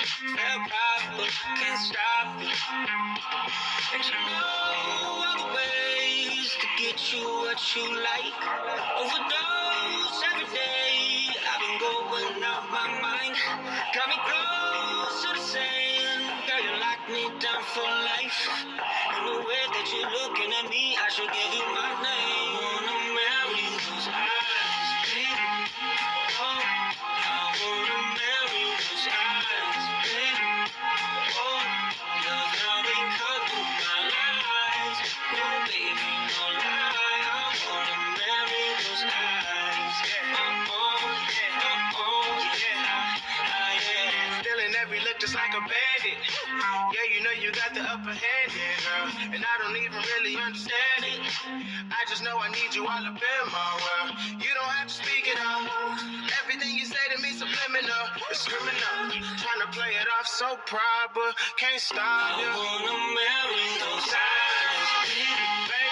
felt proper, can't stop it. And you know all the ways to get you what you like. Overdose every day, I've been going out my mind. Got me close to the sand, girl, you lock me down for life. And the way that you're looking at me, I should give you my name. Wanna marry those eyes, baby. Oh, I wanna marry those eyes, baby. Oh, love how they cut through my lies. No, baby, no lie. I wanna marry those eyes. Yeah. Feeling every look just like a bandit. Yeah, you know you got the upper hand, yeah, girl. And I don't even really understand it. I just know I need you all up in my world. You don't have to speak it out. Everything you say to me subliminal. It's criminal. Trying to play it off so proud, but can't stop you. I wanna marry those eyes, baby.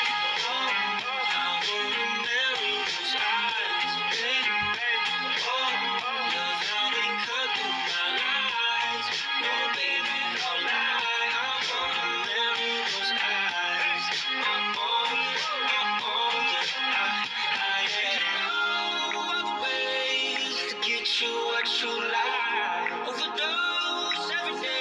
Oh, I wanna marry those eyes, baby. Oh, love how they cut through my lies. No, baby, no lie. I wanna marry those eyes. Ways to get you what you like. Overdose every day.